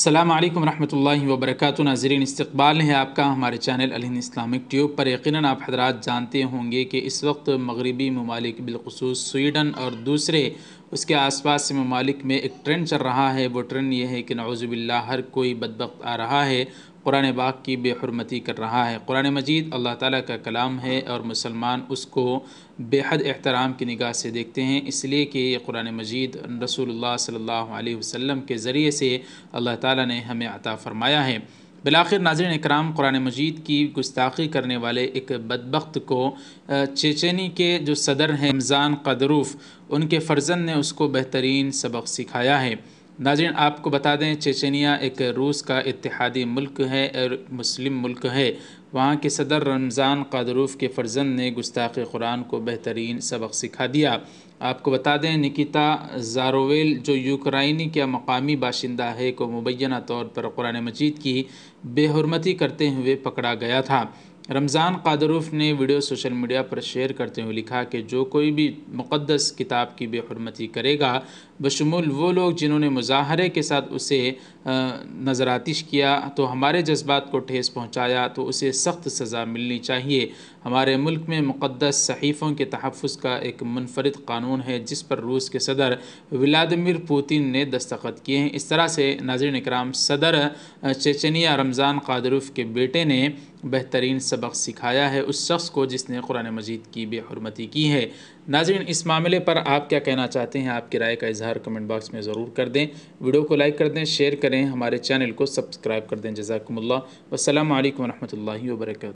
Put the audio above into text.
السلام علیکم ورحمۃ اللہ وبرکاتہ۔ ناظرین، استقبال ہے آپ کا ہمارے چینل الہند اسلامک ٹیوب پر۔ یقیناً آپ حضرات جانتے ہوں گے کہ اس وقت مغربی ممالک بالخصوص سویڈن اور دوسرے اس کے آس پاس سے ممالک میں ایک ٹرینڈ چل رہا ہے۔ وہ ٹرینڈ یہ ہے کہ نعوذ باللہ ہر کوئی بدبخت آ رہا ہے، قرآن پاک کی بے حرمتی کر رہا ہے۔ قرآن مجید اللہ تعالیٰ کا کلام ہے اور مسلمان اس کو بے حد احترام کی نگاہ سے دیکھتے ہیں، اس لیے کہ یہ قرآن مجید رسول اللہ صلی اللہ علیہ وسلم کے ذریعے سے اللہ تعالیٰ نے ہمیں عطا فرمایا ہے۔ بالآخر ناظرین اکرام، قرآن مجید کی گستاخی کرنے والے ایک بدبخت کو چیچینی کے جو صدر ہیں رمضان قادروف، ان کے فرزند نے اس کو بہترین سبق سکھایا ہے۔ ناظرین آپ کو بتا دیں، چیچینیا ایک روس کا اتحادی ملک ہے اور مسلم ملک ہے۔ وہاں کے صدر رمضان قادروف کے فرزند نے گستاخ قرآن کو بہترین سبق سکھا دیا۔ آپ کو بتا دیں، نکیتا زاروویل جو یوکرائنی کا مقامی باشندہ ہے کو مبینہ طور پر قرآن مجید کی بے حرمتی کرتے ہوئے پکڑا گیا تھا۔ رمضان قادروف نے ویڈیو سوشل میڈیا پر شیئر کرتے ہوئے لکھا کہ جو کوئی بھی مقدس کتاب کی بے حرمتی کرے گا، بشمول وہ لوگ جنہوں نے مظاہرے کے ساتھ اسے نظر آتش کیا تو ہمارے جذبات کو ٹھیس پہنچایا، تو اسے سخت سزا ملنی چاہیے۔ ہمارے ملک میں مقدس صحیفوں کے تحفظ کا ایک منفرد قانون ہے جس پر روس کے صدر ولادیمیر پوتن نے دستخط کیے ہیں۔ اس طرح سے ناظرین اکرام، صدر چیچینیا رمضان قادروف کے بیٹے نے بہترین سبق سکھایا ہے اس شخص کو جس نے قرآن مجید کی بے حرمتی کی ہے۔ ناظرین اس معاملے پر آپ کیا کہنا چاہتے ہیں؟ آپ کی رائے کا اظہار کمنٹ باکس میں ضرور کر دیں۔ ویڈیو کو لائک کر دیں، شیئر کریں، ہمارے چینل کو سبسکرائب کر دیں۔ جزاکم اللہ، والسلام علیکم ورحمۃ اللہ وبرکاتہ۔